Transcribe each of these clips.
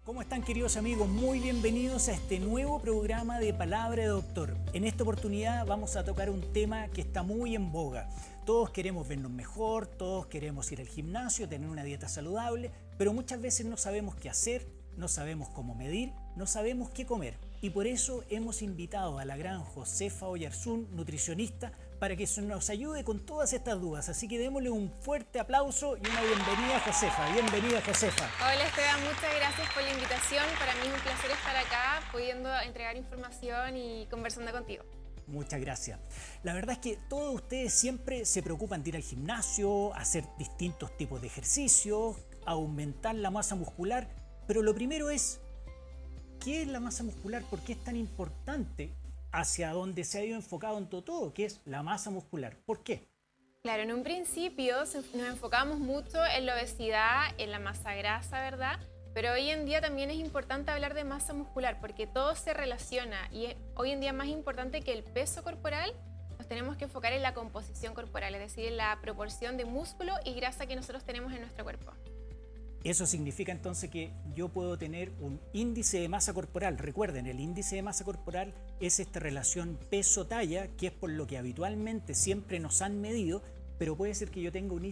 ¿Cómo están, queridos amigos? Muy bienvenidos a este nuevo programa de Palabra de Doctor. En esta oportunidad vamos a tocar un tema que está muy en boga. Todos queremos vernos mejor, todos queremos ir al gimnasio, tener una dieta saludable, pero muchas veces no sabemos qué hacer, no sabemos cómo medir, no sabemos qué comer. Y por eso hemos invitado a la gran Josefa Oyarzún, nutricionista, para que nos ayude con todas estas dudas. Así que démosle un fuerte aplauso y una bienvenida a Josefa. Bienvenida, Josefa. Hola Esteban, muchas gracias por la invitación. Para mí es un placer estar acá, pudiendo entregar información y conversando contigo. Muchas gracias. La verdad es que todos ustedes siempre se preocupan de ir al gimnasio, hacer distintos tipos de ejercicios, aumentar la masa muscular, pero lo primero es, ¿qué es la masa muscular? ¿Por qué es tan importante hacia donde se ha ido enfocado en todo, que es la masa muscular? ¿Por qué? Claro, en un principio nos enfocamos mucho en la obesidad, en la masa grasa, ¿verdad? Pero hoy en día también es importante hablar de masa muscular porque todo se relaciona y hoy en día más importante que el peso corporal, nos tenemos que enfocar en la composición corporal, es decir, en la proporción de músculo y grasa que nosotros tenemos en nuestro cuerpo. Eso significa entonces que yo puedo tener un índice de masa corporal. Recuerden, el índice de masa corporal es esta relación peso-talla, que es por lo que habitualmente siempre nos han medido, pero puede ser que yo tenga un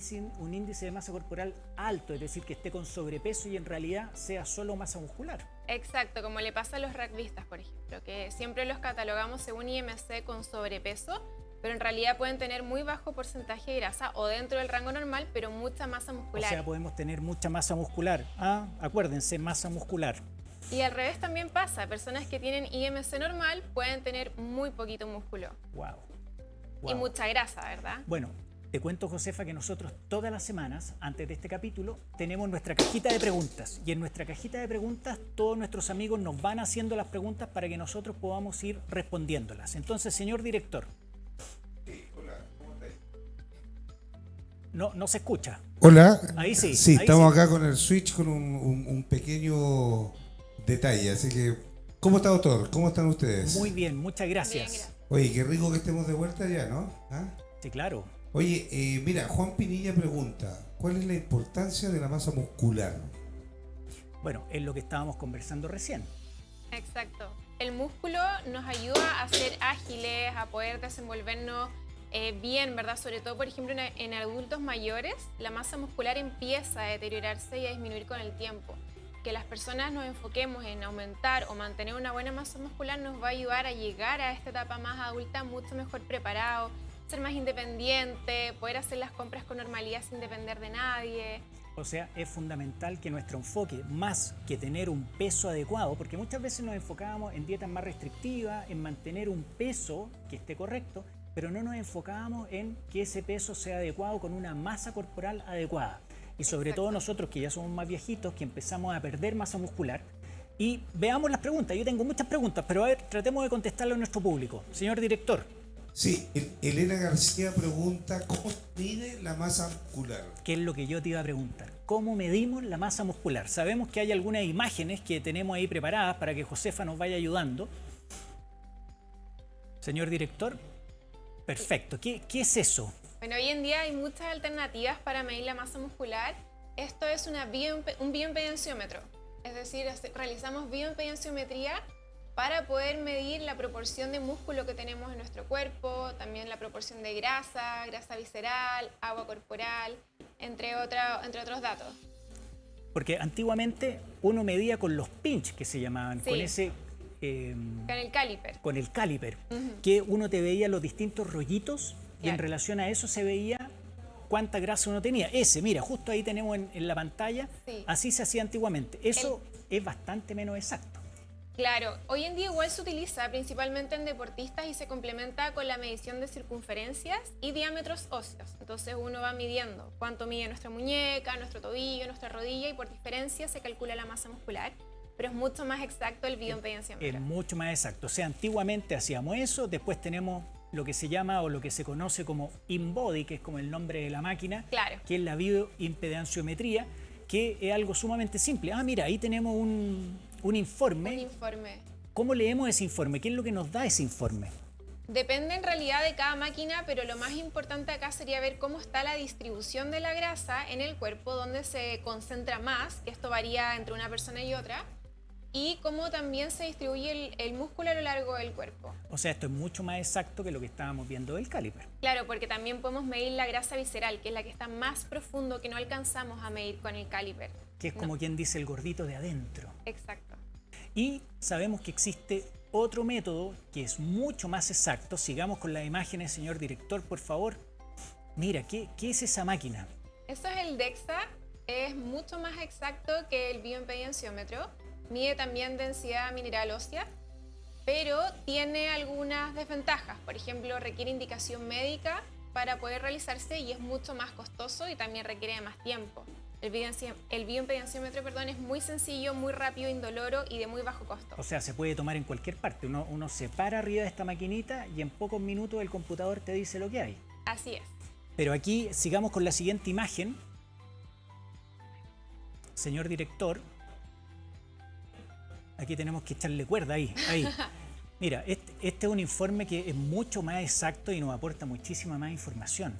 índice de masa corporal alto, es decir, que esté con sobrepeso y en realidad sea solo masa muscular. Exacto, como le pasa a los rugbyistas, por ejemplo, que siempre los catalogamos según IMC con sobrepeso, pero en realidad pueden tener muy bajo porcentaje de grasa o dentro del rango normal, pero mucha masa muscular. O sea, podemos tener mucha masa muscular. Acuérdense, masa muscular. Y al revés también pasa, personas que tienen IMC normal pueden tener muy poquito músculo. Wow. Y mucha grasa, ¿verdad? Bueno, te cuento, Josefa, que nosotros todas las semanas, antes de este capítulo, tenemos nuestra cajita de preguntas. Y en nuestra cajita de preguntas, todos nuestros amigos nos van haciendo las preguntas para que nosotros podamos ir respondiéndolas. Entonces, señor director. No se escucha. Hola. Ahí sí. Sí, ahí estamos sí. acá con el switch con un pequeño detalle. Así que, ¿cómo está, doctor? ¿Cómo están ustedes? Muy bien, muchas gracias. Bien, gracias. Oye, qué rico que estemos de vuelta ya, ¿no? ¿Ah? Sí, claro. Oye, mira, Juan Pinilla pregunta, ¿cuál es la importancia de la masa muscular? Bueno, es lo que estábamos conversando recién. Exacto. El músculo nos ayuda a ser ágiles, a poder desenvolvernos bien, ¿verdad? Sobre todo, por ejemplo, en adultos mayores, la masa muscular empieza a deteriorarse y a disminuir con el tiempo. Que las personas nos enfoquemos en aumentar o mantener una buena masa muscular nos va a ayudar a llegar a esta etapa más adulta mucho mejor preparado, ser más independiente, poder hacer las compras con normalidad sin depender de nadie. O sea, es fundamental que nuestro enfoque, más que tener un peso adecuado, porque muchas veces nos enfocábamos en dietas más restrictivas, en mantener un peso que esté correcto, pero no nos enfocábamos en que ese peso sea adecuado con una masa corporal adecuada. Y sobre todo nosotros que ya somos más viejitos, que empezamos a perder masa muscular. Y veamos las preguntas. Yo tengo muchas preguntas, pero a ver, tratemos de contestarle a nuestro público. Señor director. Sí, Elena García pregunta, ¿cómo se mide la masa muscular? ¿Qué es lo que yo te iba a preguntar? ¿Cómo medimos la masa muscular? Sabemos que hay algunas imágenes que tenemos ahí preparadas para que Josefa nos vaya ayudando. Señor director. Perfecto. ¿Qué es eso? Bueno, hoy en día hay muchas alternativas para medir la masa muscular. Esto es un bioimpedenciómetro, es decir, realizamos bioimpedenciometría para poder medir la proporción de músculo que tenemos en nuestro cuerpo, también la proporción de grasa, grasa visceral, agua corporal, entre otros datos. Porque antiguamente uno medía con los pinch, que se llamaban, Sí. con ese... Con el caliper. Con el caliper, que uno te veía los distintos rollitos y en Claro. relación a eso se veía cuánta grasa uno tenía. Mira, justo ahí tenemos en la pantalla, Sí. así se hacía antiguamente. Eso es bastante menos exacto. Claro, hoy en día igual se utiliza principalmente en deportistas y se complementa con la medición de circunferencias y diámetros óseos. Entonces uno va midiendo cuánto mide nuestra muñeca, nuestro tobillo, nuestra rodilla y por diferencia se calcula la masa muscular. Pero es mucho más exacto el bioimpedenciometro. Es mucho más exacto. O sea, antiguamente hacíamos eso, después tenemos lo que se llama o lo que se conoce como InBody, que es como el nombre de la máquina, Claro. que es la bioimpedenciometría, que es algo sumamente simple. Mira, ahí tenemos un informe. Un informe. ¿Cómo leemos ese informe? ¿Qué es lo que nos da ese informe? Depende en realidad de cada máquina, pero lo más importante acá sería ver cómo está la distribución de la grasa en el cuerpo, dónde se concentra más, que esto varía entre una persona y otra, y cómo también se distribuye el músculo a lo largo del cuerpo. O sea, esto es mucho más exacto que lo que estábamos viendo del caliper. Claro, porque también podemos medir la grasa visceral, que es la que está más profundo, que no alcanzamos a medir con el caliper. Que es como quien dice el gordito de adentro. Exacto. Y sabemos que existe otro método que es mucho más exacto. Sigamos con las imágenes, señor director, por favor. Mira, ¿qué es esa máquina? Esto es el DEXA, es mucho más exacto que el bioimpedaciómetro. Mide también densidad mineral ósea, pero tiene algunas desventajas. Por ejemplo, requiere indicación médica para poder realizarse y es mucho más costoso y también requiere de más tiempo. El bioimpedanciómetro, es muy sencillo, muy rápido, indoloro y de muy bajo costo. O sea, se puede tomar en cualquier parte. Uno se para arriba de esta maquinita y en pocos minutos el computador te dice lo que hay. Así es. Pero aquí sigamos con la siguiente imagen. Señor director, aquí tenemos que echarle cuerda, ahí. Mira, este es un informe que es mucho más exacto y nos aporta muchísima más información.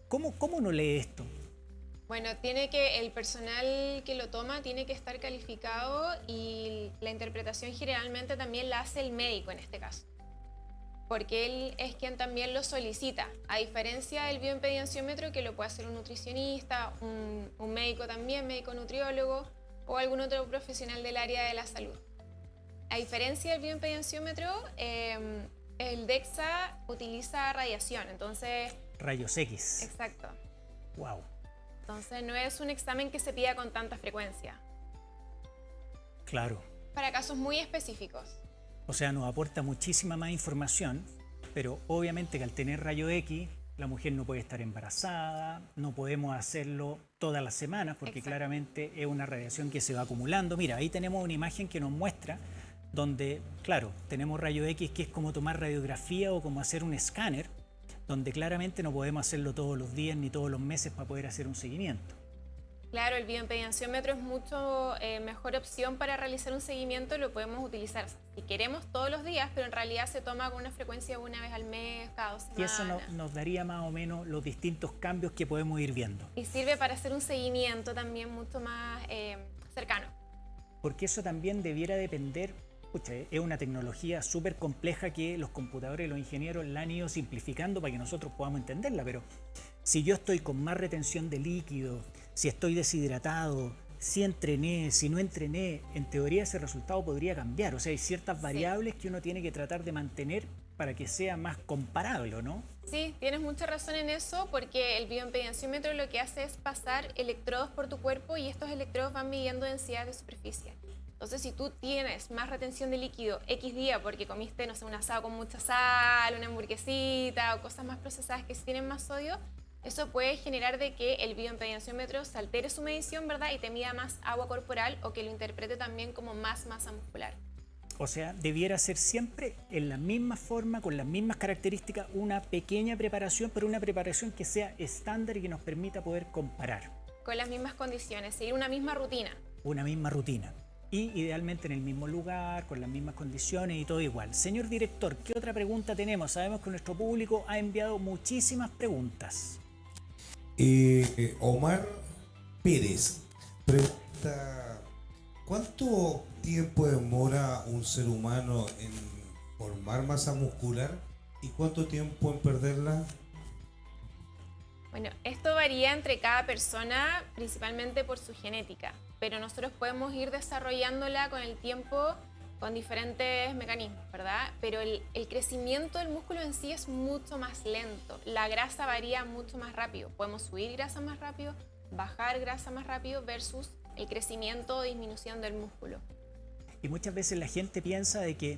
¿Cómo uno lee esto? Bueno, el personal que lo toma tiene que estar calificado y la interpretación generalmente también la hace el médico en este caso, porque él es quien también lo solicita, a diferencia del bioimpedanciómetro que lo puede hacer un nutricionista, un médico también, médico nutriólogo o algún otro profesional del área de la salud. A diferencia del bioimpedanciómetro, el DEXA utiliza radiación, entonces... Rayos X. Exacto. Wow. Entonces no es un examen que se pida con tanta frecuencia. Claro. Para casos muy específicos. O sea, nos aporta muchísima más información, pero obviamente que al tener rayo X, la mujer no puede estar embarazada, no podemos hacerlo todas las semanas porque Exacto. Claramente es una radiación que se va acumulando. Mira, ahí tenemos una imagen que nos muestra donde, claro, tenemos rayo X que es como tomar radiografía o como hacer un escáner, donde claramente no podemos hacerlo todos los días ni todos los meses para poder hacer un seguimiento. Claro, el bioimpedanciómetro es mucho mejor opción para realizar un seguimiento, lo podemos utilizar si queremos todos los días, pero en realidad se toma con una frecuencia de una vez al mes, cada 2 semanas. Y eso nos daría más o menos los distintos cambios que podemos ir viendo. Y sirve para hacer un seguimiento también mucho más cercano. Porque eso también debiera depender, es una tecnología súper compleja que los computadores y los ingenieros la han ido simplificando para que nosotros podamos entenderla, pero si yo estoy con más retención de líquido, si estoy deshidratado, si entrené, si no entrené, en teoría ese resultado podría cambiar. O sea, hay ciertas variables que uno tiene que tratar de mantener para que sea más comparable, ¿no? Sí, tienes mucha razón en eso, porque el bioimpedanciómetro lo que hace es pasar electrodos por tu cuerpo y estos electrodos van midiendo densidad de superficie. Entonces, si tú tienes más retención de líquido X día porque comiste, no sé, un asado con mucha sal, una hamburguesita o cosas más procesadas que tienen más sodio, eso puede generar de que el bioimpedanciómetro se altere su medición, ¿verdad? Y te mida más agua corporal o que lo interprete también como más masa muscular. O sea, debiera ser siempre en la misma forma, con las mismas características, una pequeña preparación, pero una preparación que sea estándar y que nos permita poder comparar. Con las mismas condiciones, seguir una misma rutina. Una misma rutina. Y idealmente en el mismo lugar, con las mismas condiciones y todo igual. Señor director, ¿qué otra pregunta tenemos? Sabemos que nuestro público ha enviado muchísimas preguntas. Omar Pérez pregunta: ¿cuánto tiempo demora un ser humano en formar masa muscular y cuánto tiempo en perderla? Bueno, esto varía entre cada persona, principalmente por su genética, pero nosotros podemos ir desarrollándola con el tiempo con diferentes mecanismos, ¿verdad? Pero el crecimiento del músculo en sí es mucho más lento. La grasa varía mucho más rápido. Podemos subir grasa más rápido, bajar grasa más rápido versus el crecimiento o disminución del músculo. Y muchas veces la gente piensa de que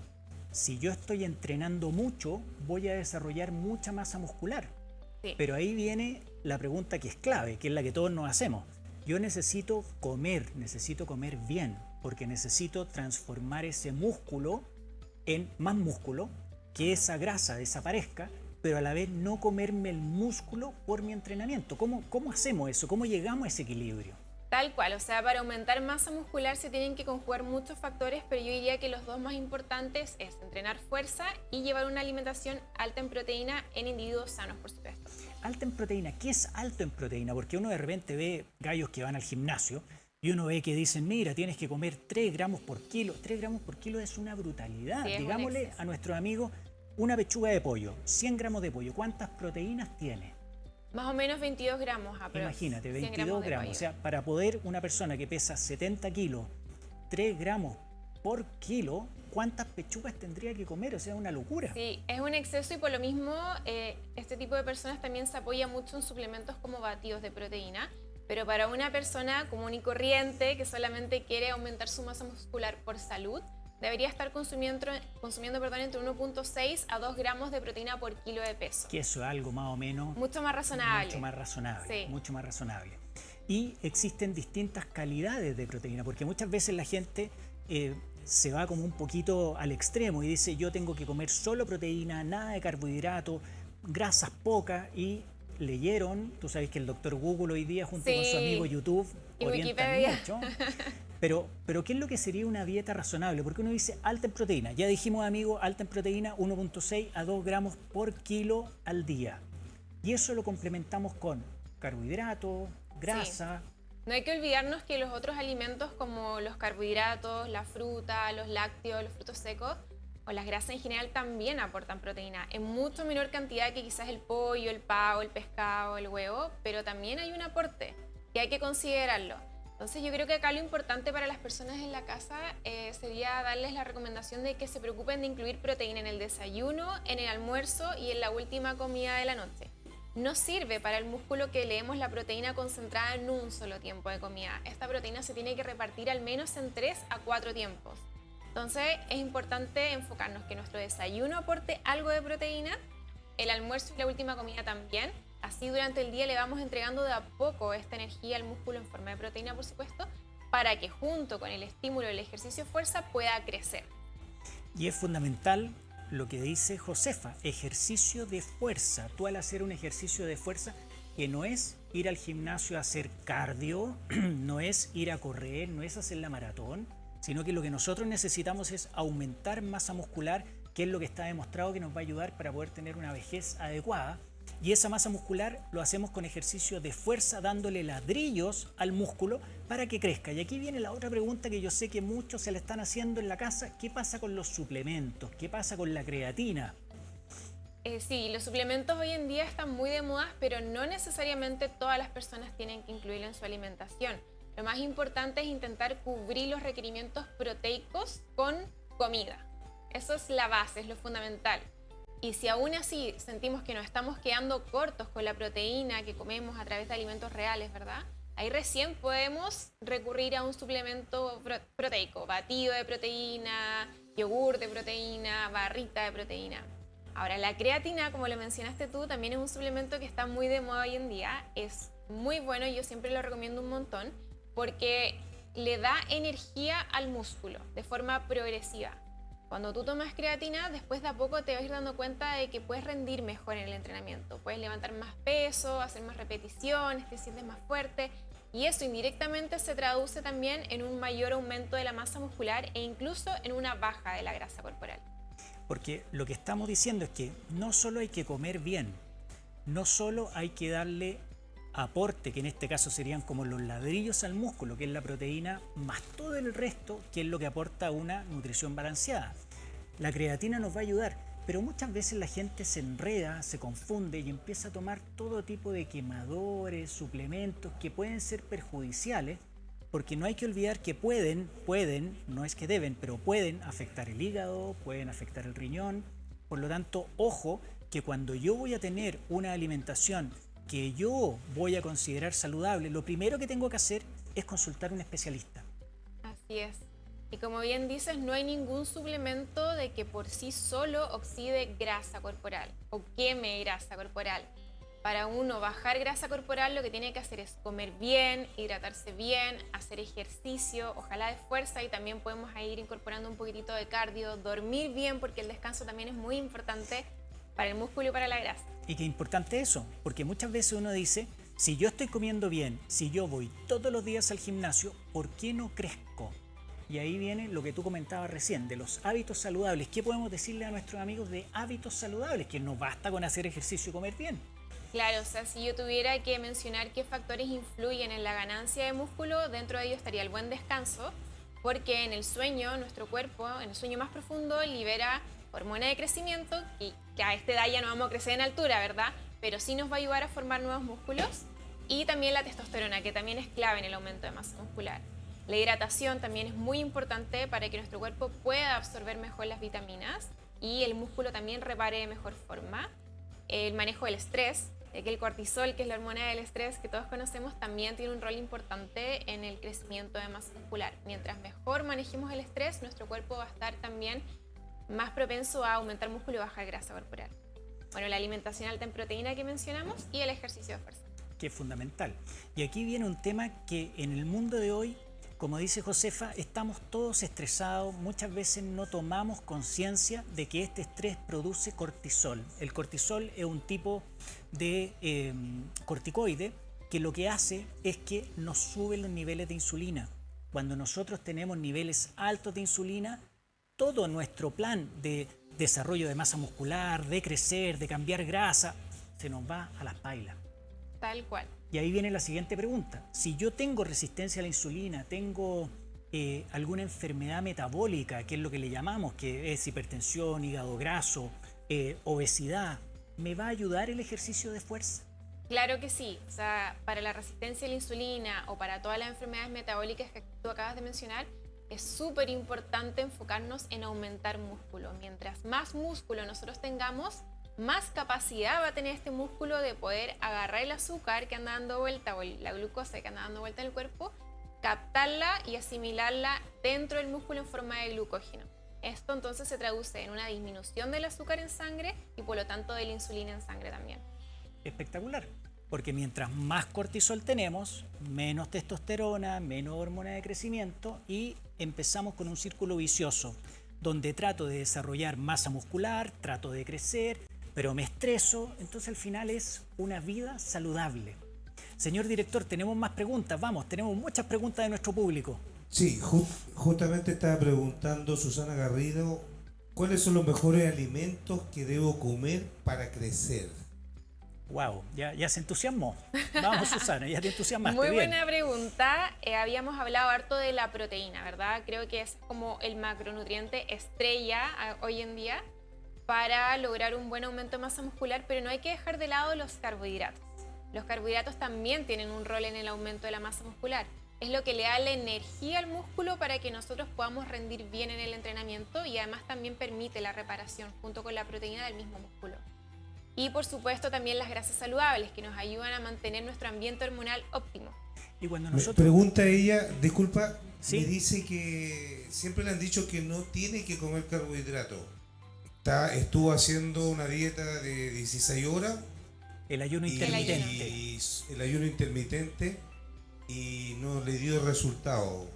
si yo estoy entrenando mucho, voy a desarrollar mucha masa muscular. Sí. Pero ahí viene la pregunta que es clave, que es la que todos nos hacemos. Yo necesito comer bien, porque necesito transformar ese músculo en más músculo, que esa grasa desaparezca, pero a la vez no comerme el músculo por mi entrenamiento. ¿Cómo hacemos eso? ¿Cómo llegamos a ese equilibrio? Tal cual, o sea, para aumentar masa muscular se tienen que conjugar muchos factores, pero yo diría que los dos más importantes es entrenar fuerza y llevar una alimentación alta en proteína en individuos sanos, por supuesto. Alta en proteína. ¿Qué es alto en proteína? Porque uno de repente ve gallos que van al gimnasio Y uno ve que dicen, mira, tienes que comer 3 gramos por kilo. 3 gramos por kilo es una brutalidad. Sí, es un Digámosle exceso. a nuestros amigos, una pechuga de pollo, 100 gramos de pollo, ¿cuántas proteínas tiene? Más o menos 22 gramos aprox. Imagínate, 100 22 de gramos. pollo. O sea, para poder una persona que pesa 70 kilos, 3 gramos por kilo, ¿cuántas pechugas tendría que comer? O sea, una locura. Sí, es un exceso y por lo mismo este tipo de personas también se apoya mucho en suplementos como batidos de proteína, pero para una persona común y corriente que solamente quiere aumentar su masa muscular por salud, debería estar consumiendo entre 1.6 a 2 gramos de proteína por kilo de peso. Que eso es algo más o menos Mucho más razonable. mucho más razonable. Sí. Mucho más razonable. Y existen distintas calidades de proteína, porque muchas veces la gente se va como un poquito al extremo y dice yo tengo que comer solo proteína, nada de carbohidratos, grasas pocas, y leyeron, tú sabes que el doctor Google hoy día junto con su Sí. amigo YouTube Y orientan Wikipedia. mucho. Pero ¿qué es lo que sería una dieta razonable? Porque uno dice alta en proteína. Ya dijimos, amigo, alta en proteína, 1.6 a 2 gramos por kilo al día. Y eso lo complementamos con carbohidratos, grasa. No hay que olvidarnos que los otros alimentos como los carbohidratos, la fruta, los lácteos, los frutos secos o las grasas en general también aportan proteína en mucho menor cantidad que quizás el pollo, el pavo, el pescado, el huevo, pero también hay un aporte que hay que considerarlo. Entonces yo creo que acá lo importante para las personas en la casa sería darles la recomendación de que se preocupen de incluir proteína en el desayuno, en el almuerzo y en la última comida de la noche. No sirve para el músculo que leemos la proteína concentrada en un solo tiempo de comida. Esta proteína se tiene que repartir al menos en 3 a 4 tiempos. Entonces es importante enfocarnos que nuestro desayuno aporte algo de proteína, el almuerzo y la última comida también. Así durante el día le vamos entregando de a poco esta energía al músculo en forma de proteína, por supuesto, para que junto con el estímulo del ejercicio de fuerza pueda crecer. Y es fundamental lo que dice Josefa, ejercicio de fuerza. Tú al hacer un ejercicio de fuerza, que no es ir al gimnasio a hacer cardio, no es ir a correr, no es hacer la maratón, sino que lo que nosotros necesitamos es aumentar masa muscular, que es lo que está demostrado que nos va a ayudar para poder tener una vejez adecuada. Y esa masa muscular lo hacemos con ejercicio de fuerza, dándole ladrillos al músculo para que crezca. Y aquí viene la otra pregunta que yo sé que muchos se le están haciendo en la casa. ¿Qué pasa con los suplementos? ¿Qué pasa con la creatina? Sí, los suplementos hoy en día están muy de moda, pero no necesariamente todas las personas tienen que incluirlo en su alimentación. Lo más importante es intentar cubrir los requerimientos proteicos con comida. Eso es la base, es lo fundamental. Y si aún así sentimos que nos estamos quedando cortos con la proteína que comemos a través de alimentos reales, ¿verdad? Ahí recién podemos recurrir a un suplemento proteico, batido de proteína, yogur de proteína, barrita de proteína. Ahora, la creatina, como lo mencionaste tú, también es un suplemento que está muy de moda hoy en día. Es muy bueno y yo siempre lo recomiendo un montón porque le da energía al músculo de forma progresiva. Cuando tú tomas creatina, después de a poco te vas a ir dando cuenta de que puedes rendir mejor en el entrenamiento. Puedes levantar más peso, hacer más repeticiones, te sientes más fuerte. Y eso indirectamente se traduce también en un mayor aumento de la masa muscular e incluso en una baja de la grasa corporal. Porque lo que estamos diciendo es que no solo hay que comer bien, no solo hay que darle aporte, que en este caso serían como los ladrillos al músculo, que es la proteína, más todo el resto, que es lo que aporta una nutrición balanceada. La creatina nos va a ayudar, pero muchas veces la gente se enreda, se confunde y empieza a tomar todo tipo de quemadores, suplementos que pueden ser perjudiciales, porque no hay que olvidar que pueden, no es que deben, pero pueden afectar el hígado, pueden afectar el riñón. Por lo tanto, ojo, que cuando yo voy a tener una alimentación que yo voy a considerar saludable, lo primero que tengo que hacer es consultar a un especialista. Así es. Y como bien dices, no hay ningún suplemento de que por sí solo oxide grasa corporal o queme grasa corporal. Para uno bajar grasa corporal lo que tiene que hacer es comer bien, hidratarse bien, hacer ejercicio, ojalá de fuerza, y también podemos ir incorporando un poquitito de cardio, dormir bien porque el descanso también es muy importante para el músculo y para la grasa. Y qué importante eso, porque muchas veces uno dice, si yo estoy comiendo bien, si yo voy todos los días al gimnasio, ¿por qué no crezco? Y ahí viene lo que tú comentabas recién, de los hábitos saludables. ¿Qué podemos decirle a nuestros amigos de hábitos saludables? Que no basta con hacer ejercicio y comer bien. Claro, o sea, si yo tuviera que mencionar qué factores influyen en la ganancia de músculo, dentro de ello estaría el buen descanso, porque en el sueño, nuestro cuerpo, en el sueño más profundo, libera hormona de crecimiento, que a esta edad ya no vamos a crecer en altura, ¿verdad? Pero sí nos va a ayudar a formar nuevos músculos, y también la testosterona, que también es clave en el aumento de masa muscular. La hidratación también es muy importante para que nuestro cuerpo pueda absorber mejor las vitaminas y el músculo también repare de mejor forma. El manejo del estrés, que el cortisol, que es la hormona del estrés que todos conocemos, también tiene un rol importante en el crecimiento de masa muscular. Mientras mejor manejemos el estrés, nuestro cuerpo va a estar también más propenso a aumentar músculo y bajar grasa corporal. Bueno, la alimentación alta en proteína que mencionamos y el ejercicio de fuerza. Que es fundamental. Y aquí viene un tema que en el mundo de hoy, como dice Josefa, estamos todos estresados, muchas veces no tomamos conciencia de que este estrés produce cortisol. El cortisol es un tipo de corticoide que lo que hace es que nos sube los niveles de insulina. Cuando nosotros tenemos niveles altos de insulina, todo nuestro plan de desarrollo de masa muscular, de crecer, de cambiar grasa, se nos va a las pailas. Tal cual. Y ahí viene la siguiente pregunta. Si yo tengo resistencia a la insulina, tengo alguna enfermedad metabólica, que es lo que le llamamos, que es hipertensión, hígado graso, obesidad, ¿me va a ayudar el ejercicio de fuerza? Claro que sí. O sea, para la resistencia a la insulina o para todas las enfermedades metabólicas que tú acabas de mencionar, es súper importante enfocarnos en aumentar músculo. Mientras más músculo nosotros tengamos, más capacidad va a tener este músculo de poder agarrar el azúcar que anda dando vuelta o la glucosa que anda dando vuelta en el cuerpo, captarla y asimilarla dentro del músculo en forma de glucógeno. Esto entonces se traduce en una disminución del azúcar en sangre y por lo tanto de la insulina en sangre también. Espectacular, porque mientras más cortisol tenemos, menos testosterona, menos hormona de crecimiento y empezamos con un círculo vicioso donde trato de desarrollar masa muscular, trato de crecer, pero me estreso, entonces al final es una vida saludable. Señor director, tenemos más preguntas, vamos, tenemos muchas preguntas de nuestro público. Sí, justamente estaba preguntando Susana Garrido, ¿cuáles son los mejores alimentos que debo comer para crecer? Wow, ya se entusiasmó. Vamos, Susana, ya te entusiasmaste. Muy bien. buena pregunta. Habíamos hablado harto de la proteína, ¿verdad? Creo que es como el macronutriente estrella hoy en día para lograr un buen aumento de masa muscular, pero no hay que dejar de lado los carbohidratos. Los carbohidratos también tienen un rol en el aumento de la masa muscular. Es lo que le da la energía al músculo para que nosotros podamos rendir bien en el entrenamiento y además también permite la reparación junto con la proteína del mismo músculo. Y por supuesto también las grasas saludables que nos ayudan a mantener nuestro ambiente hormonal óptimo. Y cuando Me nosotros... pregunta ella, disculpa, ¿Sí? me dice que siempre le han dicho que no tiene que comer carbohidratos. Estuvo haciendo una dieta de 16 horas. El ayuno y intermitente. el ayuno intermitente y no le dio resultado.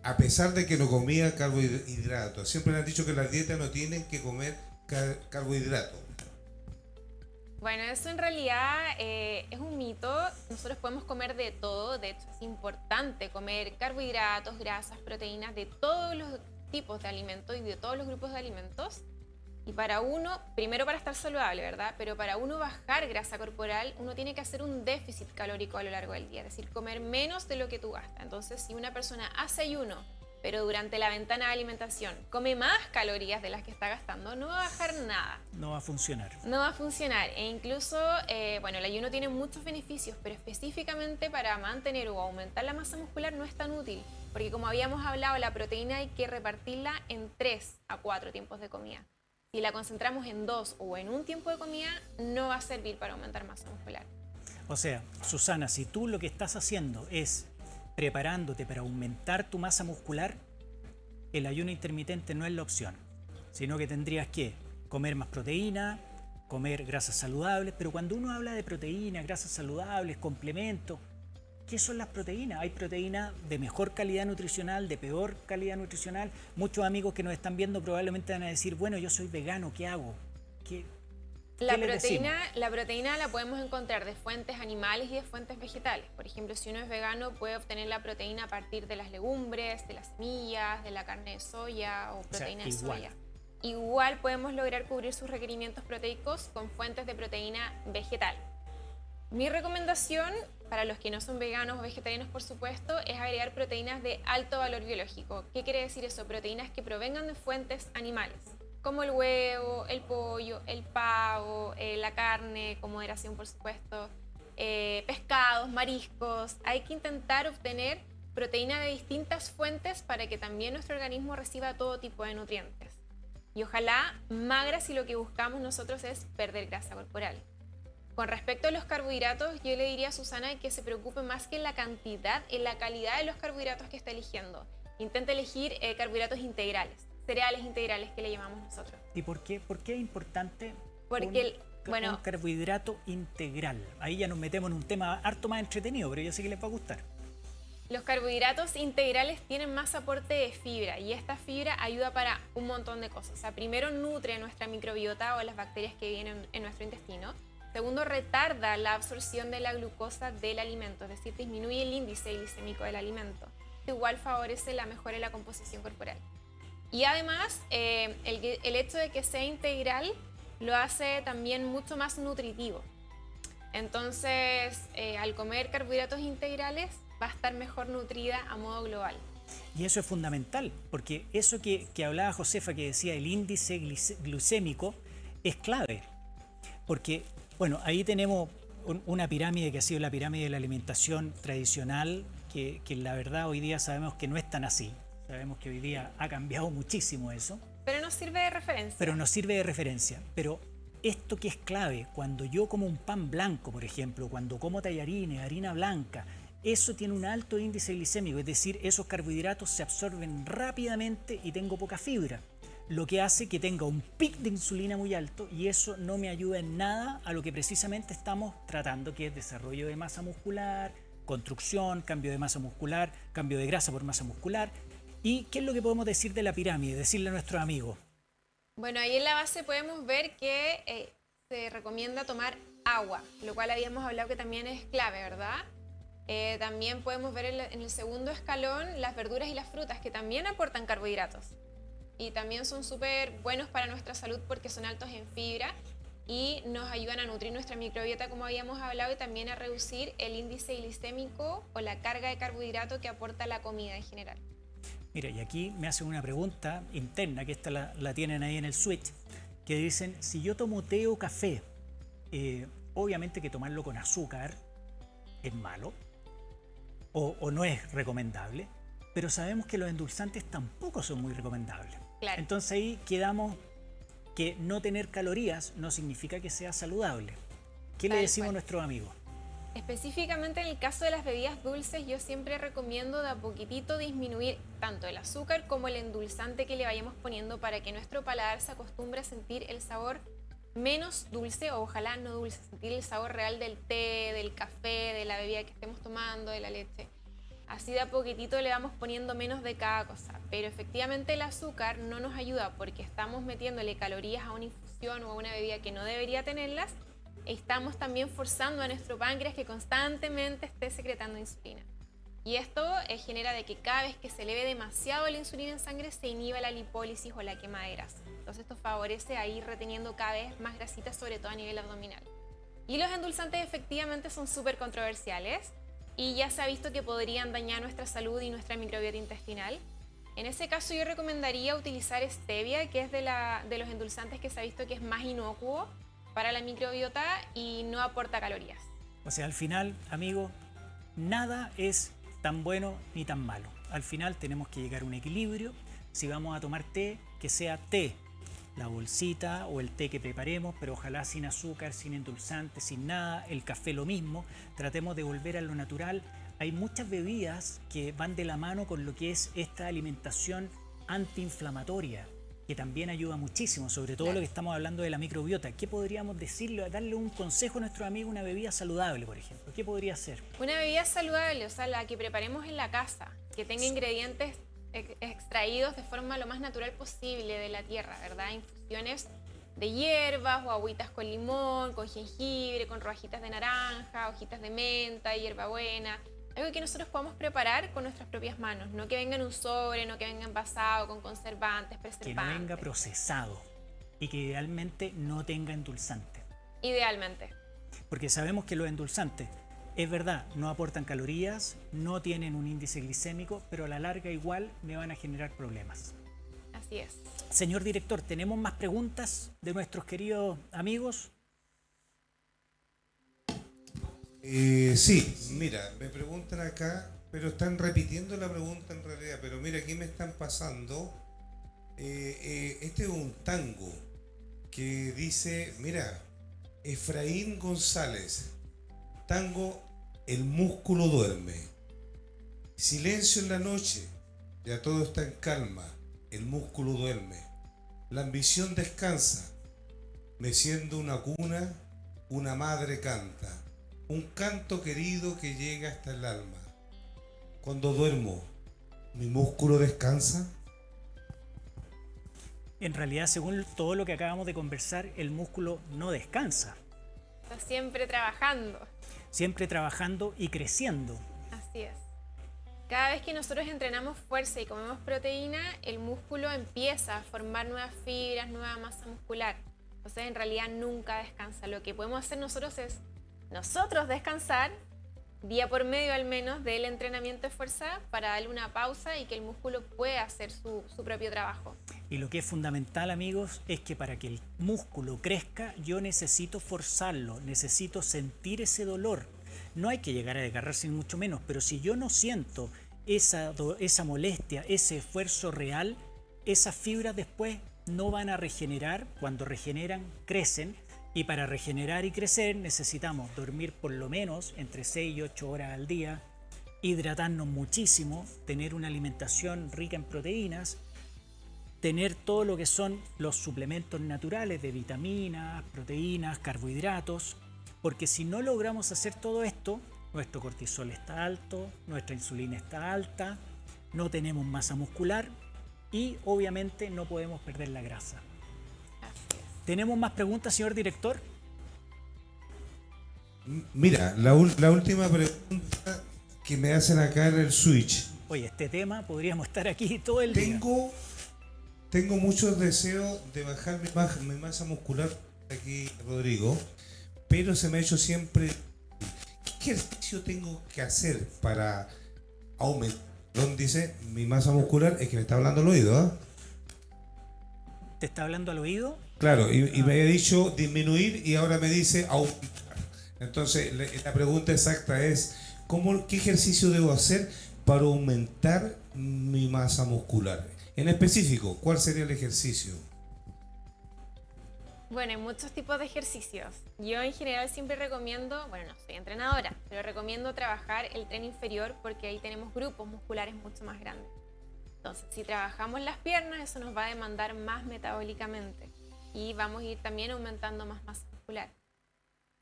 A pesar de que no comía carbohidratos. Siempre le han dicho que las dietas no tienen que comer carbohidratos. Bueno, eso en realidad es un mito. Nosotros podemos comer de todo. De hecho, es importante comer carbohidratos, grasas, proteínas de todos los tipos de alimentos y de todos los grupos de alimentos. Y para uno, primero para estar saludable, ¿verdad? Pero para uno bajar grasa corporal, uno tiene que hacer un déficit calórico a lo largo del día. Es decir, comer menos de lo que tú gastas. Entonces, si una persona hace ayuno, pero durante la ventana de alimentación come más calorías de las que está gastando, no va a bajar nada. No va a funcionar. No va a funcionar. E incluso, bueno, el ayuno tiene muchos beneficios, pero específicamente para mantener o aumentar la masa muscular no es tan útil. Porque como habíamos hablado, la proteína hay que repartirla en 3 a 4 tiempos de comida. Si la concentramos en 2 o en un tiempo de comida, no va a servir para aumentar masa muscular. O sea, Susana, si tú lo que estás haciendo es preparándote para aumentar tu masa muscular, el ayuno intermitente no es la opción, sino que tendrías que comer más proteína, comer grasas saludables, pero cuando uno habla de proteína, grasas saludables, complementos, ¿qué son las proteínas? Hay proteínas de mejor calidad nutricional, de peor calidad nutricional. Muchos amigos que nos están viendo probablemente van a decir, bueno, yo soy vegano, ¿qué hago? ¿Qué La proteína la podemos encontrar de fuentes animales y de fuentes vegetales. Por ejemplo, si uno es vegano, puede obtener la proteína a partir de las legumbres, de las semillas, de la carne de soya o proteína de soya. Igual podemos lograr cubrir sus requerimientos proteicos con fuentes de proteína vegetal. Mi recomendación, para los que no son veganos o vegetarianos, por supuesto, es agregar proteínas de alto valor biológico. ¿Qué quiere decir eso? Proteínas que provengan de fuentes animales, como el huevo, el pollo, el pavo, la carne, con moderación, por supuesto, pescados, mariscos. Hay que intentar obtener proteína de distintas fuentes para que también nuestro organismo reciba todo tipo de nutrientes. Y ojalá magra si lo que buscamos nosotros es perder grasa corporal. Con respecto a los carbohidratos, yo le diría a Susana que se preocupe más que en la cantidad, en la calidad de los carbohidratos que está eligiendo. Intenta elegir carbohidratos integrales, cereales integrales que le llamamos nosotros. ¿Y por qué es importante Porque un carbohidrato integral? Ahí ya nos metemos en un tema harto más entretenido, pero yo sé que les va a gustar. Los carbohidratos integrales tienen más aporte de fibra y esta fibra ayuda para un montón de cosas. O sea, primero nutre nuestra microbiota o las bacterias que viven en nuestro intestino. Segundo, retarda la absorción de la glucosa del alimento, es decir, disminuye el índice glicémico del alimento. Igual favorece la mejora de la composición corporal. Y además, el hecho de que sea integral lo hace también mucho más nutritivo. Entonces, al comer carbohidratos integrales, va a estar mejor nutrida a modo global. Y eso es fundamental, porque eso que hablaba Josefa, que decía el índice glucémico, es clave. Porque, bueno, ahí tenemos una pirámide que ha sido la pirámide de la alimentación tradicional, que la verdad hoy día sabemos que no es tan así. Sabemos que hoy día ha cambiado muchísimo eso. Pero nos sirve de referencia. Pero esto que es clave, cuando yo como un pan blanco, por ejemplo, cuando como tallarines, harina blanca, eso tiene un alto índice glicémico, es decir, esos carbohidratos se absorben rápidamente y tengo poca fibra, lo que hace que tenga un pic de insulina muy alto y eso no me ayuda en nada a lo que precisamente estamos tratando, que es desarrollo de masa muscular, construcción, cambio de masa muscular, cambio de grasa por masa muscular. ¿Y qué es lo que podemos decir de la pirámide? Decirle a nuestros amigos. Bueno, ahí en la base podemos ver que se recomienda tomar agua, lo cual habíamos hablado que también es clave, ¿verdad? También podemos ver en el segundo escalón las verduras y las frutas, que también aportan carbohidratos. Y también son súper buenos para nuestra salud porque son altos en fibra y nos ayudan a nutrir nuestra microbiota, como habíamos hablado, y también a reducir el índice glicémico o la carga de carbohidrato que aporta la comida en general. Mira, y aquí me hacen una pregunta interna, que esta la tienen ahí en el switch, que dicen, si yo tomo té o café, obviamente que tomarlo con azúcar es malo o no es recomendable, pero sabemos que los endulzantes tampoco son muy recomendables. Claro. Entonces ahí quedamos que no tener calorías no significa que sea saludable. ¿Qué le decimos a nuestros amigos? Específicamente en el caso de las bebidas dulces, yo siempre recomiendo de a poquitito disminuir tanto el azúcar como el endulzante que le vayamos poniendo para que nuestro paladar se acostumbre a sentir el sabor menos dulce o ojalá no dulce, sentir el sabor real del té, del café, de la bebida que estemos tomando, de la leche. Así de a poquitito le vamos poniendo menos de cada cosa, pero efectivamente el azúcar no nos ayuda porque estamos metiéndole calorías a una infusión o a una bebida que no debería tenerlas. Estamos también forzando a nuestro páncreas que constantemente esté secretando insulina. Y esto genera de que cada vez que se eleve demasiado la insulina en sangre se inhiba la lipólisis o la quema de grasa. Entonces esto favorece a ir reteniendo cada vez más grasita, sobre todo a nivel abdominal. Y los endulzantes efectivamente son súper controversiales y ya se ha visto que podrían dañar nuestra salud y nuestra microbiota intestinal. En ese caso yo recomendaría utilizar stevia, que es de los endulzantes que se ha visto que es más inocuo para la microbiota y no aporta calorías. O sea, al final, amigos, nada es tan bueno ni tan malo. Al final tenemos que llegar a un equilibrio. Si vamos a tomar té, que sea té, la bolsita o el té que preparemos, pero ojalá sin azúcar, sin endulzante, sin nada. El café lo mismo. Tratemos de volver a lo natural. Hay muchas bebidas que van de la mano con lo que es esta alimentación antiinflamatoria, que también ayuda muchísimo, sobre todo lo que estamos hablando de la microbiota. ¿Qué podríamos decirle, darle un consejo a nuestro amigo, una bebida saludable, por ejemplo? ¿Qué podría ser? Una bebida saludable, o sea, la que preparemos en la casa, que tenga ingredientes extraídos de forma lo más natural posible de la tierra, ¿verdad? Infusiones de hierbas o agüitas con limón, con jengibre, con rodajitas de naranja, hojitas de menta, hierbabuena. Algo que nosotros podamos preparar con nuestras propias manos, no que venga en un sobre, no que venga envasado con conservantes, preservantes. Que no venga procesado y que idealmente no tenga endulzante. Idealmente. Porque sabemos que los endulzantes, es verdad, no aportan calorías, no tienen un índice glicémico, pero a la larga igual me van a generar problemas. Así es. Señor director, ¿tenemos más preguntas de nuestros queridos amigos? Sí, mira, me preguntan acá, pero están repitiendo la pregunta en realidad, pero mira, aquí me están pasando, este es un tango que dice, mira, Efraín González, tango, el músculo duerme, silencio en la noche, ya todo está en calma, el músculo duerme, la ambición descansa, meciendo una cuna, una madre canta. Un canto querido que llega hasta el alma. Cuando duermo, ¿mi músculo descansa? En realidad, según todo lo que acabamos de conversar, el músculo no descansa. Está siempre trabajando. Siempre trabajando y creciendo. Así es. Cada vez que nosotros entrenamos fuerza y comemos proteína, el músculo empieza a formar nuevas fibras, nueva masa muscular. Entonces, en realidad, nunca descansa. Lo que podemos hacer nosotros es descansar día por medio al menos del entrenamiento de fuerza para darle una pausa y que el músculo pueda hacer su propio trabajo. Y lo que es fundamental, amigos, es que para que el músculo crezca yo necesito forzarlo, necesito sentir ese dolor. No hay que llegar a desgarrarse ni mucho menos, pero si yo no siento esa molestia, ese esfuerzo real, esas fibras después no van a regenerar. Cuando regeneran, crecen. Y para regenerar y crecer necesitamos dormir por lo menos entre 6 y 8 horas al día, hidratarnos muchísimo, tener una alimentación rica en proteínas, tener todo lo que son los suplementos naturales de vitaminas, proteínas, carbohidratos, porque si no logramos hacer todo esto, nuestro cortisol está alto, nuestra insulina está alta, no tenemos masa muscular y obviamente no podemos perder la grasa. ¿Tenemos más preguntas, señor director? Mira, la última pregunta que me hacen acá en el Switch. Oye, este tema podríamos estar aquí todo el día. Tengo muchos deseos de bajar mi masa muscular aquí, Rodrigo, pero se me ha hecho siempre... ¿Qué ejercicio tengo que hacer para aumentar? ¿Dónde dice mi masa muscular? Es que me está hablando al oído, ¿eh? ¿Te está hablando al oído? Claro, y me había dicho disminuir y ahora me dice aumentar. Entonces, la pregunta exacta es, ¿qué ejercicio debo hacer para aumentar mi masa muscular? En específico, ¿cuál sería el ejercicio? Bueno, hay muchos tipos de ejercicios. Yo en general siempre recomiendo, bueno, no soy entrenadora, pero recomiendo trabajar el tren inferior porque ahí tenemos grupos musculares mucho más grandes. Entonces, si trabajamos las piernas, eso nos va a demandar más metabólicamente y vamos a ir también aumentando más masa muscular.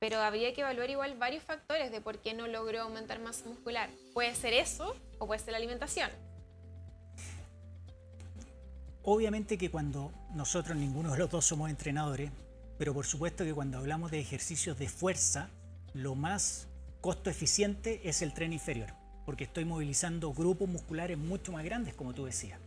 Pero habría que evaluar igual varios factores de por qué no logró aumentar masa muscular. Puede ser eso o puede ser la alimentación. Obviamente que cuando nosotros, ninguno de los dos somos entrenadores, pero por supuesto que cuando hablamos de ejercicios de fuerza, lo más costo eficiente es el tren inferior, porque estoy movilizando grupos musculares mucho más grandes, como tú decías.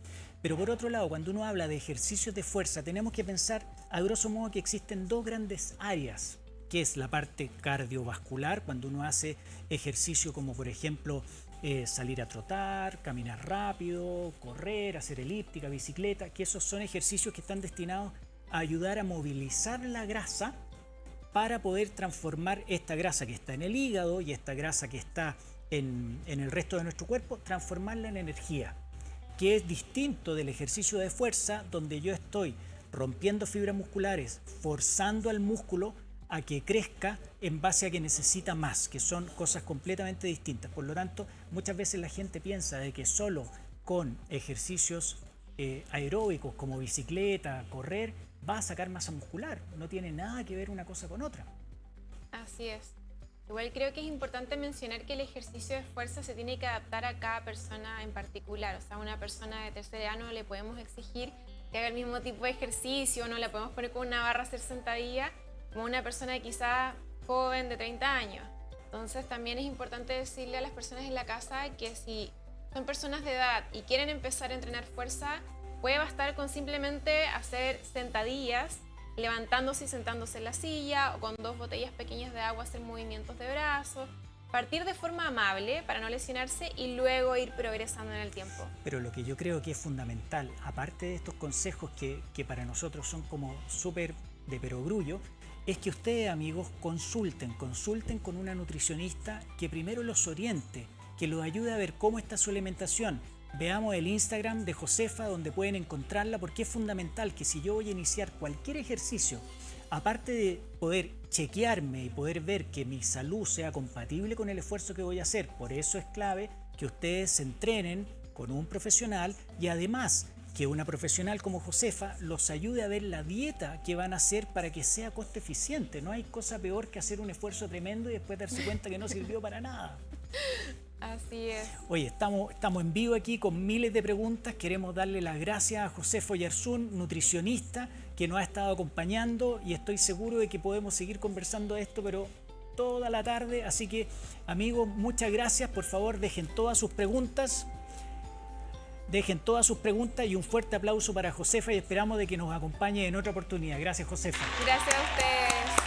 Pero por otro lado, cuando uno habla de ejercicios de fuerza, tenemos que pensar, a grosso modo, que existen dos grandes áreas, que es la parte cardiovascular, cuando uno hace ejercicio como por ejemplo salir a trotar, caminar rápido, correr, hacer elíptica, bicicleta, que esos son ejercicios que están destinados a ayudar a movilizar la grasa para poder transformar esta grasa que está en el hígado y esta grasa que está en el resto de nuestro cuerpo, transformarla en energía, que es distinto del ejercicio de fuerza donde yo estoy rompiendo fibras musculares, forzando al músculo a que crezca en base a que necesita más, que son cosas completamente distintas. Por lo tanto, muchas veces la gente piensa de que solo con ejercicios aeróbicos como bicicleta, correr, va a sacar masa muscular. No tiene nada que ver una cosa con otra. Así es. Igual creo que es importante mencionar que el ejercicio de fuerza se tiene que adaptar a cada persona en particular. O sea, a una persona de tercera edad no le podemos exigir que haga el mismo tipo de ejercicio, no la podemos poner con una barra a hacer sentadilla como una persona quizá joven de 30 años. Entonces también es importante decirle a las personas en la casa que si son personas de edad y quieren empezar a entrenar fuerza, puede bastar con simplemente hacer sentadillas levantándose y sentándose en la silla, o con 2 botellas pequeñas de agua hacer movimientos de brazos. Partir de forma amable para no lesionarse y luego ir progresando en el tiempo. Pero lo que yo creo que es fundamental, aparte de estos consejos que para nosotros son como súper de perogrullo, es que ustedes, amigos, consulten con una nutricionista que primero los oriente, que los ayude a ver cómo está su alimentación. Veamos el Instagram de Josefa, donde pueden encontrarla, porque es fundamental que si yo voy a iniciar cualquier ejercicio, aparte de poder chequearme y poder ver que mi salud sea compatible con el esfuerzo que voy a hacer, por eso es clave que ustedes se entrenen con un profesional y además que una profesional como Josefa los ayude a ver la dieta que van a hacer para que sea coste eficiente. No hay cosa peor que hacer un esfuerzo tremendo y después darse cuenta que no sirvió para nada. Así es. Oye, estamos en vivo aquí con miles de preguntas. Queremos darle las gracias a Josefa Oyarzún, nutricionista, que nos ha estado acompañando y estoy seguro de que podemos seguir conversando de esto, pero toda la tarde. Así que, amigos, muchas gracias. Por favor, dejen todas sus preguntas. Y un fuerte aplauso para Josefa y esperamos de que nos acompañe en otra oportunidad. Gracias, Josefa. Gracias a ustedes.